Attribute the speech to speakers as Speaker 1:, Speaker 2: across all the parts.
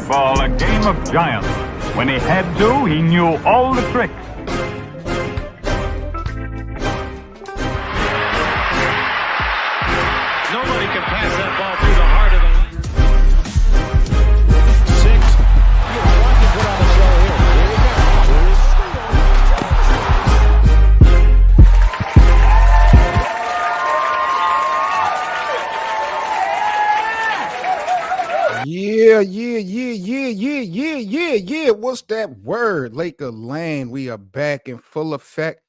Speaker 1: basketball a game of giants. When he had to, he knew all the tricks.
Speaker 2: Nobody can pass that ball through the heart of the lane. 6. You want to put on the show here. Here we go.
Speaker 3: Yeah. What's that word? Laker Land. We are back in full effect.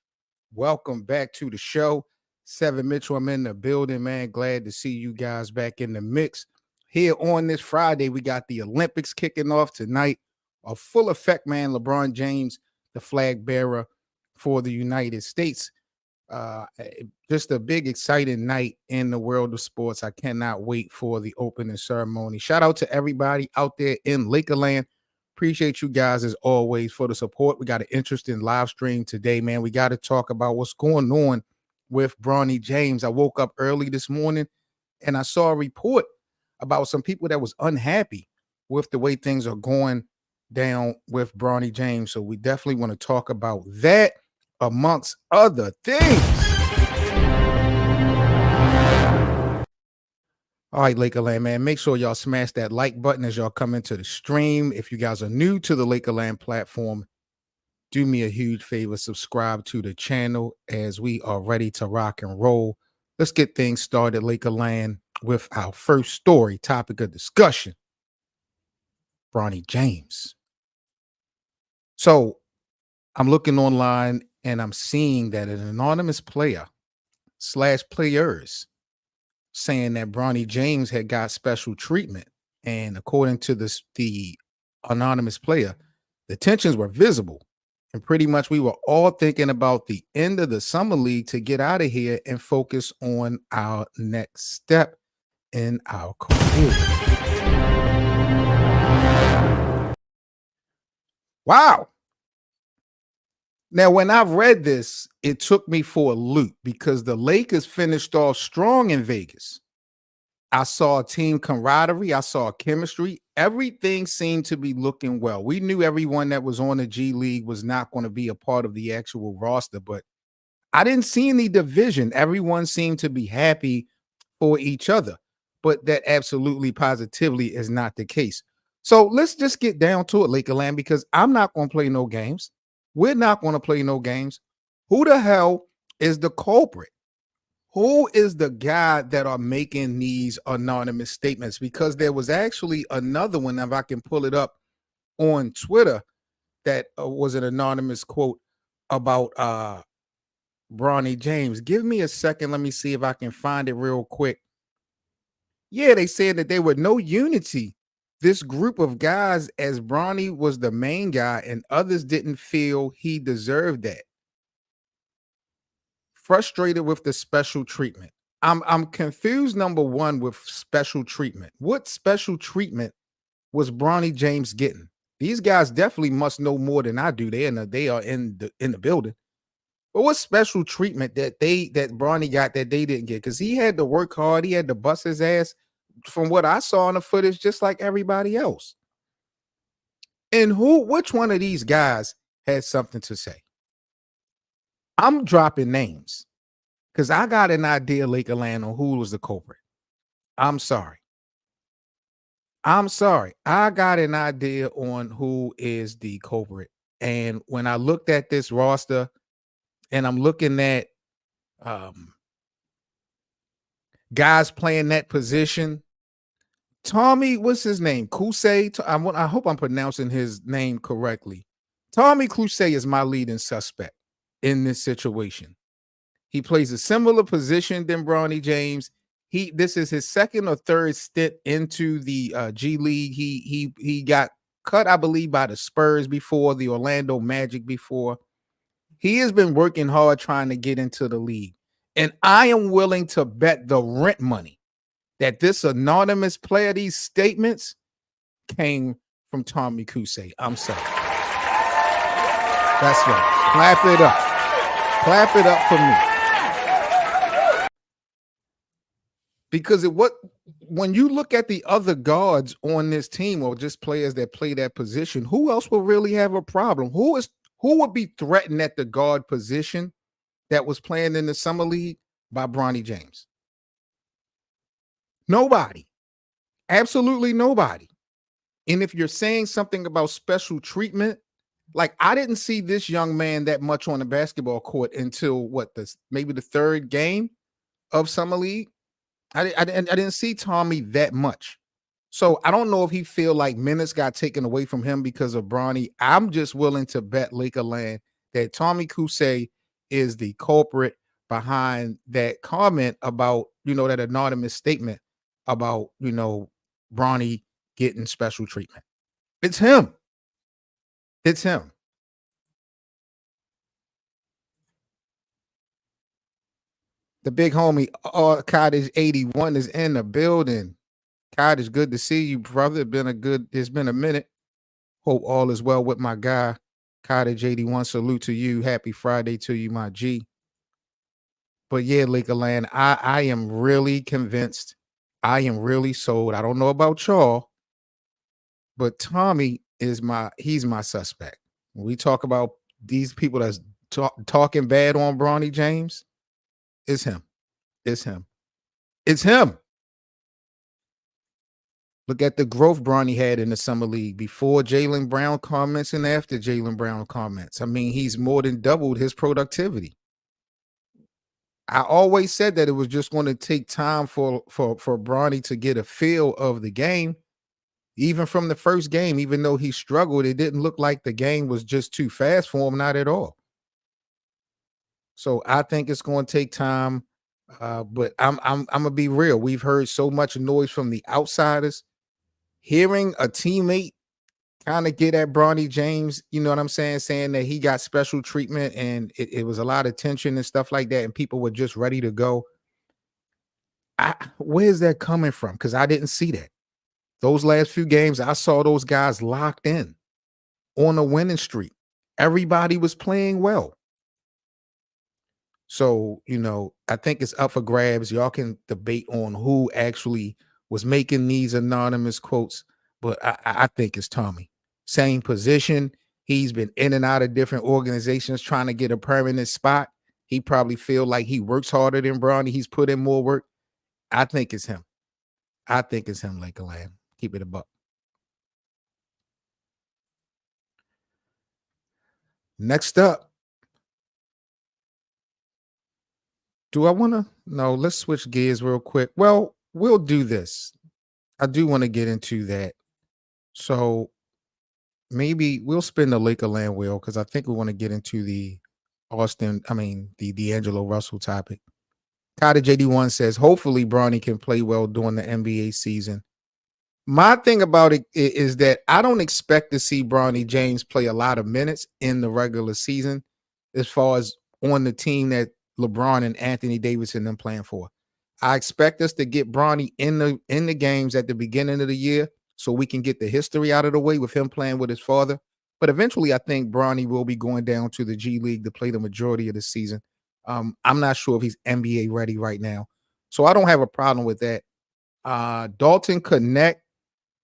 Speaker 3: Welcome back to the show. Seven Mitchell, I'm in the building, man. Glad to see you guys back in the mix. Here on this Friday, we got the Olympics kicking off tonight. A full effect, man. LeBron James, the flag bearer for the United States. Just a big, exciting night in the world of sports. I cannot wait for the opening ceremony. Shout out to everybody out there in Lakerland. Appreciate you guys as always for the support. We got an interesting live stream today, man. We got to talk about what's going on with Bronny James. I woke up early this morning and I saw a report about some people that was unhappy with the way things are going down with Bronny James. So we definitely want to talk about that amongst other things. All right, Lakerland, man, make sure y'all smash that like button as y'all come into the stream. If you guys are new to the Lakerland platform, do me a huge favor, subscribe to the channel as we are ready to rock and roll. Let's get things started, Lakerland, with our first story, topic of discussion, Bronny James. So I'm looking online and I'm seeing that an anonymous player / players saying that Bronny James had got special treatment. And according to the anonymous player, the tensions were visible. And pretty much we were all thinking about the end of the summer league to get out of here and focus on our next step in our career. Wow. Now, when I read this, it took me for a loop because the Lakers finished off strong in Vegas. I saw team camaraderie. I saw chemistry. Everything seemed to be looking well. We knew everyone that was on the G League was not going to be a part of the actual roster, but I didn't see any division. Everyone seemed to be happy for each other, but that absolutely positively is not the case. So let's just get down to it, Lakerland, because I'm not going to play no games. We're not going to play no games. Who the hell is the culprit? Who is the guy that are making these anonymous statements? Because there was actually another one, if I can pull it up on Twitter, that was an anonymous quote about Bronny James. Give me a second. Let me see if I can find it real quick. Yeah, they said that there was no unity. This group of guys, as Bronny was the main guy and others didn't feel he deserved that. Frustrated with the special treatment. I'm confused, number one, with special treatment. What special treatment was Bronny James getting? These guys definitely must know more than I do. They are in the building. But what special treatment that Bronny got that they didn't get? Because he had to work hard. He had to bust his ass. From what I saw in the footage, just like everybody else. And which one of these guys had something to say? I'm dropping names because I got an idea, Lakerland, on who was the culprit. I'm sorry. I got an idea on who is the culprit. And when I looked at this roster and I'm looking at guys playing that position, Tommy, what's his name? Kusei. I hope I'm pronouncing his name correctly. Tommy Kusei is my leading suspect in this situation. He plays a similar position than Bronny James. This is his second or third stint into the G League. He got cut, I believe, by the Spurs before, the Orlando Magic before. He has been working hard trying to get into the league. And I am willing to bet the rent money that this anonymous player, these statements came from Tommy Kusei. I'm sorry. That's right. Clap it up. Clap it up for me. Because when you look at the other guards on this team or just players that play that position, who else will really have a problem? Who would be threatened at the guard position that was playing in the summer league by Bronny James? Nobody. Absolutely nobody. And if you're saying something about special treatment, like I didn't see this young man that much on the basketball court until maybe the third game of summer league. I didn't see Tommy that much. So I don't know if he feel like minutes got taken away from him because of Bronny. I'm just willing to bet Lakerland that Tommy Kuhse is the culprit behind that comment about, that anonymous statement about, Bronny getting special treatment. It's him. It's him. The big homie, Cottage 81 is in the building. Cottage, good to see you, brother. It's been a minute. Hope all is well with my guy, Cottage 81. Salute to you. Happy Friday to you, my G. But yeah, Lakerland, I am really convinced. I am really sold. I don't know about y'all, but Tommy he's my suspect. When we talk about these people that's talking bad on Bronny James, it's him. It's him. It's him. Look at the growth Bronny had in the summer league before Jaylen Brown comments and after Jaylen Brown comments. I mean, he's more than doubled his productivity. I always said that it was just going to take time for Bronny to get a feel of the game. Even from the first game, even though he struggled, it didn't look like the game was just too fast for him, not at all. So I think it's going to take time. But I'm gonna be real. We've heard so much noise from the outsiders. Hearing a teammate kind of get at Bronny James, you know what I'm saying that he got special treatment and it was a lot of tension and stuff like that, and people were just ready to go. Where's that coming from? Because I didn't see that. Those last few games, I saw those guys locked in on a winning streak. Everybody was playing well. So, I think it's up for grabs. Y'all can debate on who actually was making these anonymous quotes, but I think it's Tommy. Same position. He's been in and out of different organizations trying to get a permanent spot. He probably feel like he works harder than Bronny. He's put in more work. I think it's him. I think it's him, Lakerland. Keep it a buck. Next up. Do I want to? No, let's switch gears real quick. Well, we'll do this. I do want to get into that. So maybe we'll spin the Lakerland wheel because I think we want to get into the the D'Angelo Russell topic. Cottage 81 says, hopefully Bronny can play well during the NBA season. My thing about it is that I don't expect to see Bronny James play a lot of minutes in the regular season as far as on the team that LeBron and Anthony Davis and them playing for. I expect us to get Bronny in the games at the beginning of the year so we can get the history out of the way with him playing with his father. But eventually, I think Bronny will be going down to the G League to play the majority of the season. I'm not sure if he's NBA ready right now. So I don't have a problem with that. Dalton Connect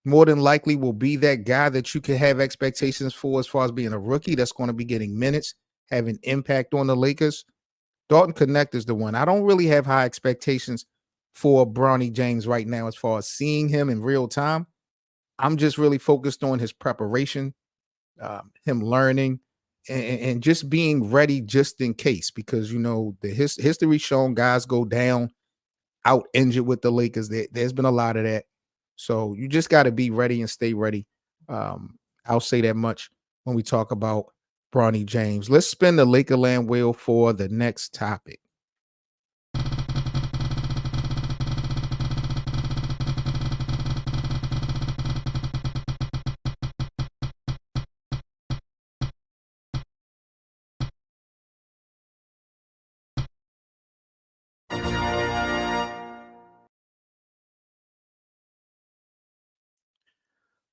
Speaker 3: more than likely will be that guy that you can have expectations for as far as being a rookie that's going to be getting minutes, having impact on the Lakers. Dalton Connect is the one. I don't really have high expectations for Bronny James right now as far as seeing him in real time. I'm just really focused on his preparation, him learning, and just being ready just in case, because, the history shown guys go down out injured with the Lakers. There's been a lot of that. So you just got to be ready and stay ready. I'll say that much when we talk about Bronny James. Let's spin the Lakerland wheel for the next topic.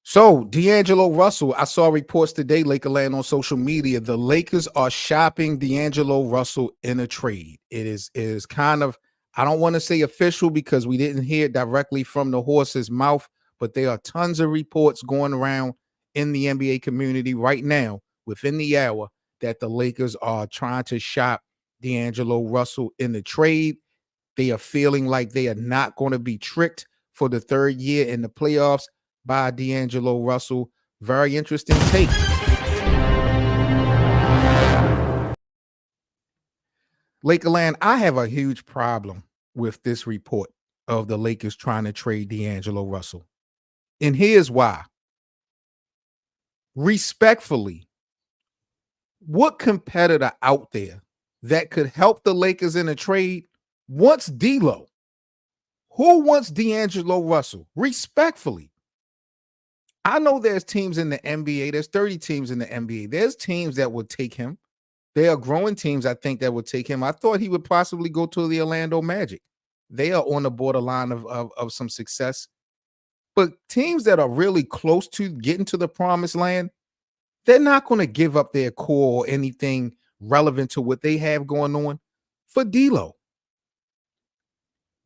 Speaker 3: So D'Angelo Russell, I saw reports today, Lakerland on social media. The Lakers are shopping D'Angelo Russell in a trade. It is kind of, I don't want to say official because we didn't hear it directly from the horse's mouth, but there are tons of reports going around in the NBA community right now within the hour that the Lakers are trying to shop D'Angelo Russell in the trade. They are feeling like they are not going to be tricked for the third year in the playoffs by D'Angelo Russell. Very interesting take. Lakerland, I have a huge problem with this report of the Lakers trying to trade D'Angelo Russell. And here's why. Respectfully, what competitor out there that could help the Lakers in a trade wants Dlo? Who wants D'Angelo Russell? Respectfully. I know there's teams in the NBA. There's 30 teams in the NBA. There's teams that would take him. There are growing teams, I think, that would take him. I thought he would possibly go to the Orlando Magic. They are on the borderline of some success. But teams that are really close to getting to the promised land, they're not going to give up their core or anything relevant to what they have going on for D'Lo.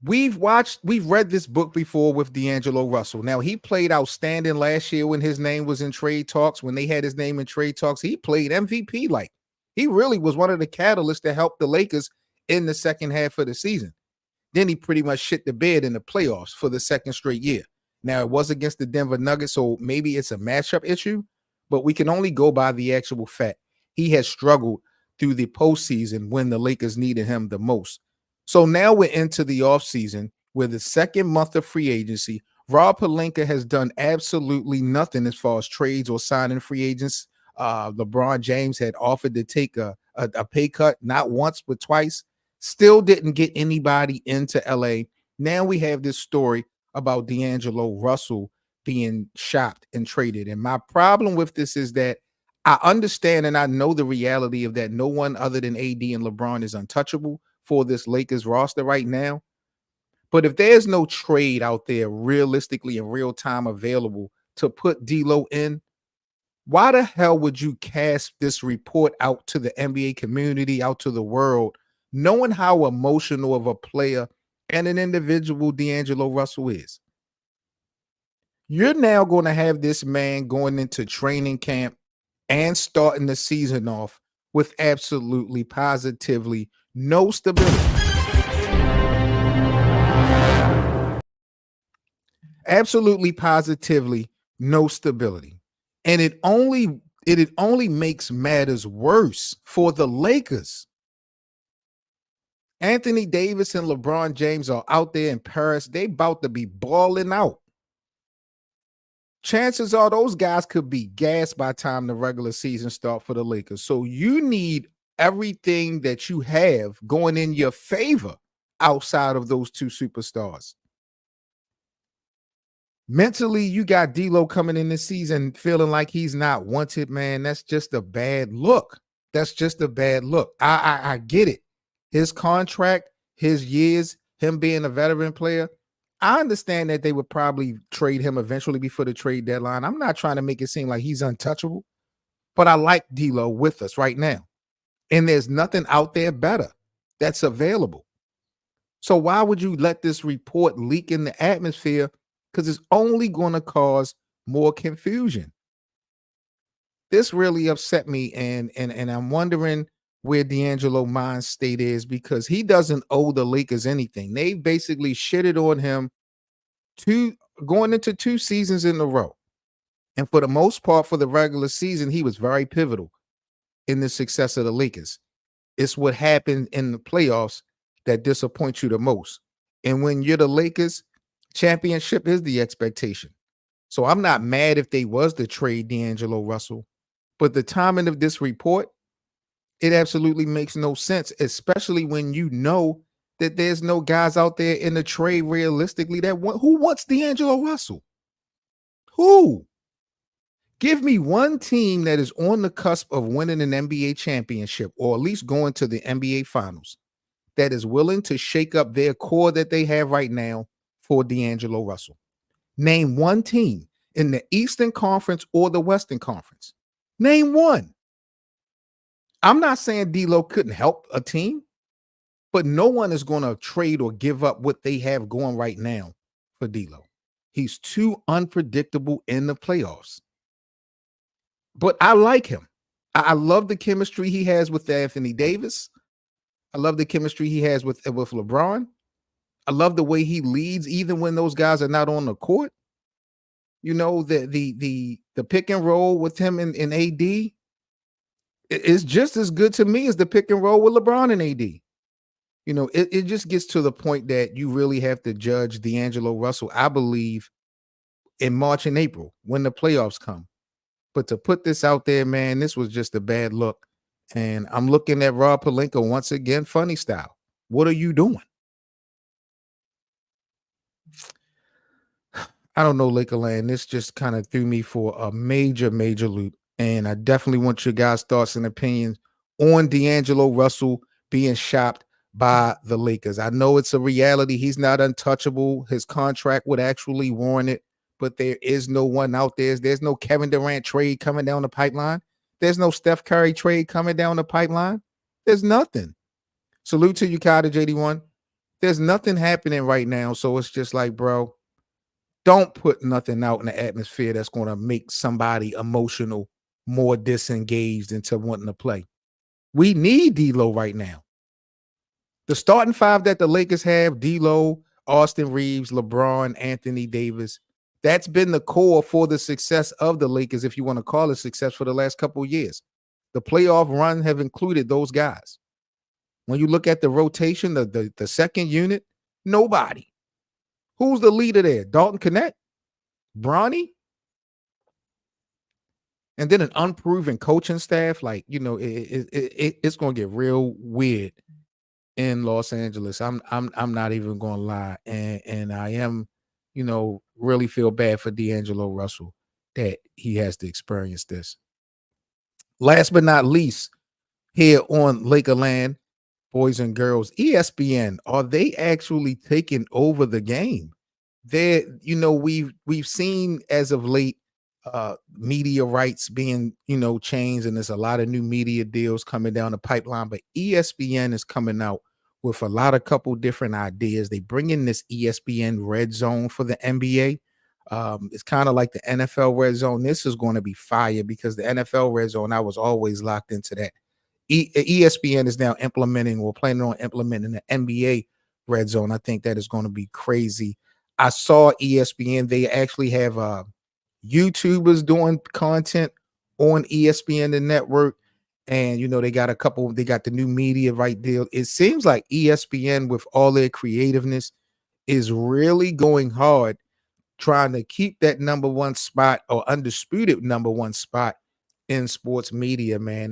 Speaker 3: We've read this book before with D'Angelo Russell. Now, he played outstanding last year when his name was in trade talks. When they had his name in trade talks, he played MVP like. He really was one of the catalysts that helped the Lakers in the second half of the season. Then he pretty much shit the bed in the playoffs for the second straight year. Now, it was against the Denver Nuggets, so maybe it's a matchup issue, but we can only go by the actual fact. He has struggled through the postseason when the Lakers needed him the most. So now we're into the offseason where the second month of free agency, Rob Pelinka has done absolutely nothing as far as trades or signing free agents. LeBron James had offered to take a pay cut, not once, but twice. Still didn't get anybody into LA. Now we have this story about D'Angelo Russell being shopped and traded. And my problem with this is that I understand and I know the reality of that no one other than AD and LeBron is untouchable for this Lakers roster right now. But if there's no trade out there realistically in real time available to put D'Lo in, why the hell would you cast this report out to the NBA community, out to the world, knowing how emotional of a player and an individual D'Angelo Russell is? You're now going to have this man going into training camp and starting the season off with absolutely, positively no stability. Absolutely, positively no stability. And it only makes matters worse for the Lakers. Anthony Davis and LeBron James are out there in Paris. They about to be balling out. Chances are those guys could be gassed by the time the regular season starts for the Lakers. So you need everything that you have going in your favor outside of those two superstars. Mentally, you got D'Lo coming in this season feeling like he's not wanted, man. That's just a bad look. That's just a bad look. I get it. His contract, his years, him being a veteran player, I understand that they would probably trade him eventually before the trade deadline. I'm not trying to make it seem like he's untouchable, but I like D'Lo with us right now. And there's nothing out there better that's available. So why would you let this report leak in the atmosphere? Because it's only going to cause more confusion. This really upset me, and I'm wondering where D'Angelo's mind state is, because he doesn't owe the Lakers anything. They basically shitted on him going into 2 seasons in a row. And for the most part, for the regular season, he was very pivotal in the success of the Lakers. It's what happened in the playoffs that disappoints you the most. And when you're the Lakers, championship is the expectation. So I'm not mad if they was to trade D'Angelo Russell, but the timing of this report, it absolutely makes no sense, especially when you know that there's no guys out there in the trade realistically who wants D'Angelo Russell? Who? Give me one team that is on the cusp of winning an NBA championship, or at least going to the NBA finals, that is willing to shake up their core that they have right now for D'Angelo Russell. Name one team in the Eastern Conference or the Western Conference. Name one. I'm not saying D'Lo couldn't help a team, But no one is going to trade or give up what they have going right now for Dlo. He's too unpredictable in the playoffs. But I like him. I love the chemistry he has with Anthony Davis. I love the chemistry he has with LeBron. I love the way he leads, even when those guys are not on the court. You know, the pick and roll with him in AD is just as good to me as the pick and roll with LeBron and AD. You know, it just gets to the point that you really have to judge D'Angelo Russell, I believe, in March and April when the playoffs come. But to put this out there, man, this was just a bad look. And I'm looking at Rob Pelinka once again, funny style. What are you doing? I don't know, Lakerland. This just kind of threw me for a major, major loop. And I definitely want your guys' thoughts and opinions on D'Angelo Russell being shopped by the Lakers. I know it's a reality. He's not untouchable. His contract would actually warrant it, but there is no one out there. There's no Kevin Durant trade coming down the pipeline. There's no Steph Curry trade coming down the pipeline. There's nothing. Salute to you, Cottage 81. There's nothing happening right now. So it's just like, bro, don't put nothing out in the atmosphere that's going to make somebody emotional, more disengaged into wanting to play. We need D'Lo right now. The starting five that the Lakers have, D'Lo, Austin Reeves, LeBron, Anthony Davis, that's been the core for the success of the Lakers, if you want to call it success, for the last couple of years. The playoff run have included those guys. When you look at the rotation, the second unit, nobody. Who's the leader there? Dalton Connect? Bronny? And then an unproven coaching staff, like, you know, it's going to get real weird in Los Angeles. I'm not even going to lie, and I am, you know, really feel bad for D'Angelo Russell that he has to experience this. Last but not least, here on Lakerland, boys and girls, ESPN, are they actually taking over the game? There, you know, we've seen as of late media rights being, you know, changed, and there's a lot of new media deals coming down the pipeline, but ESPN is coming out with a lot of couple different ideas. They bring in this ESPN red zone for the NBA. It's kind of like the NFL red zone. This is going to be fire because the NFL red zone, I was always locked into that. ESPN is now implementing or planning on implementing the NBA red zone. I think that is going to be crazy. I saw ESPN. They actually have YouTubers doing content on ESPN, the network. And, you know, they got the new media right deal. It seems like ESPN, with all their creativeness, is really going hard trying to keep that number one spot or undisputed number one spot in sports media, man.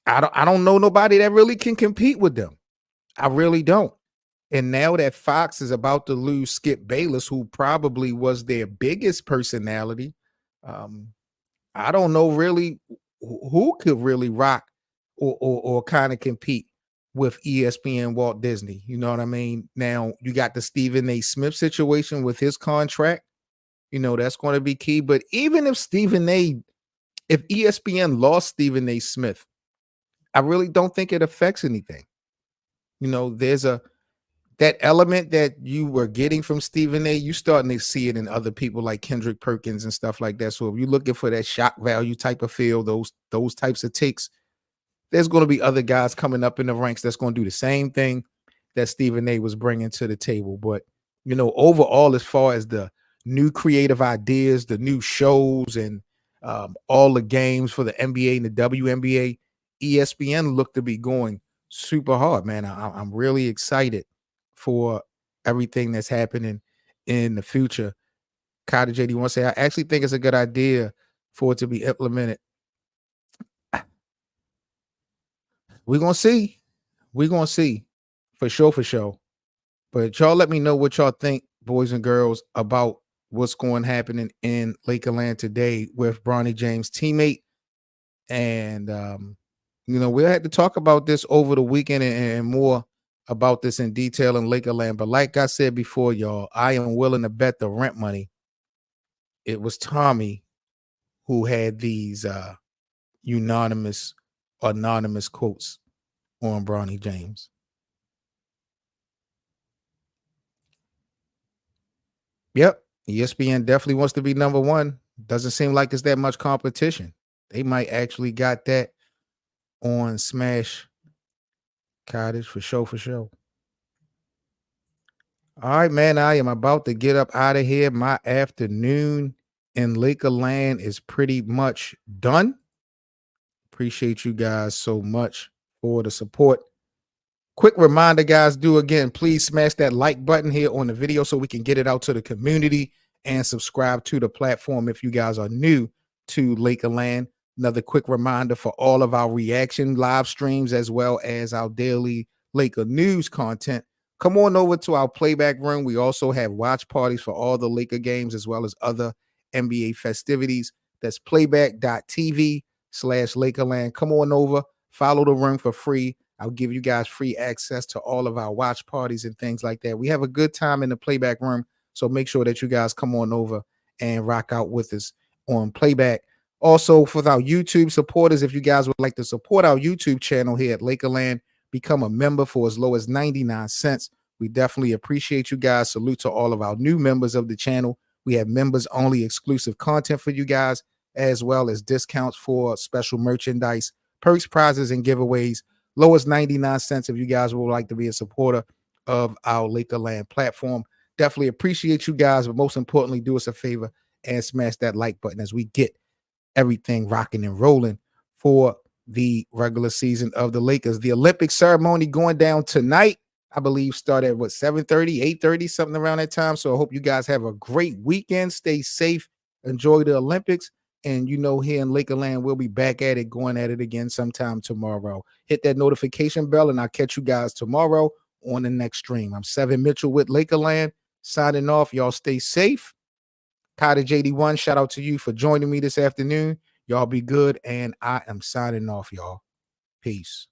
Speaker 3: I don't know nobody that really can compete with them. I really don't. And now that Fox is about to lose Skip Bayless, who probably was their biggest personality, I don't know really who could really rock or kind of compete with ESPN Walt Disney. You know what I mean? Now you got the Stephen A. Smith situation with his contract. You know, that's going to be key. But even if if ESPN lost Stephen A. Smith, I really don't think it affects anything. You know, there's that element that you were getting from Stephen A, you starting to see it in other people like Kendrick Perkins and stuff like that. So if you're looking for that shock value type of feel, those types of takes, there's going to be other guys coming up in the ranks that's going to do the same thing that Stephen A was bringing to the table. But, you know, overall, as far as the new creative ideas, the new shows, and all the games for the NBA and the WNBA, ESPN look to be going super hard, man. I'm really excited for everything that's happening in the future. Cottage 81 say, I actually think it's a good idea for it to be implemented. We're going to see. We're going to see for sure, for sure. But y'all let me know what y'all think, boys and girls, about what's going happening in Lakerland today with Bronny James' teammate. And, you know, we'll have to talk about this over the weekend and more about this in detail in Lakerland. But like I said before, y'all, I am willing to bet the rent money. It was Tommy who had these unanimous anonymous quotes on Bronny James. Yep. ESPN definitely wants to be number one. Doesn't seem like it's that much competition. They might actually got that on Smash Cottage for sure, for sure. All right, man. I am about to get up out of here. My afternoon in Laker land is pretty much done. Appreciate you guys so much for the support. Quick reminder, guys, please smash that like button here on the video so we can get it out to the community, and subscribe to the platform if you guys are new to Lakerland. Another quick reminder for all of our reaction live streams as well as our daily Laker news content. Come on over to our playback room. We also have watch parties for all the Laker games as well as other NBA festivities. That's playback.tv/Lakerland. Come on over, follow the room for free. I'll give you guys free access to all of our watch parties and things like that. We have a good time in the playback room, so make sure that you guys come on over and rock out with us on playback. Also, for our YouTube supporters, if you guys would like to support our YouTube channel here at Lakerland, become a member for as low as 99 cents. We definitely appreciate you guys. Salute to all of our new members of the channel. We have members only exclusive content for you guys, as well as discounts for special merchandise, perks, prizes, and giveaways. Lowest 99 cents if you guys would like to be a supporter of our Lakerland platform. Definitely appreciate you guys, but most importantly, do us a favor and smash that like button as we get everything rocking and rolling for the regular season of the Lakers. The Olympic ceremony going down tonight, I believe, start at 7:30, 8:30, something around that time. So I hope you guys have a great weekend. Stay safe. Enjoy the Olympics. And here in Lakerland, we'll be back at it, going at it again sometime tomorrow. Hit that notification bell, and I'll catch you guys tomorrow on the next stream. I'm Seven Mitchell with Lakerland, signing off. Y'all stay safe. Cottage 81, shout out to you for joining me this afternoon. Y'all be good, and I am signing off, y'all. Peace.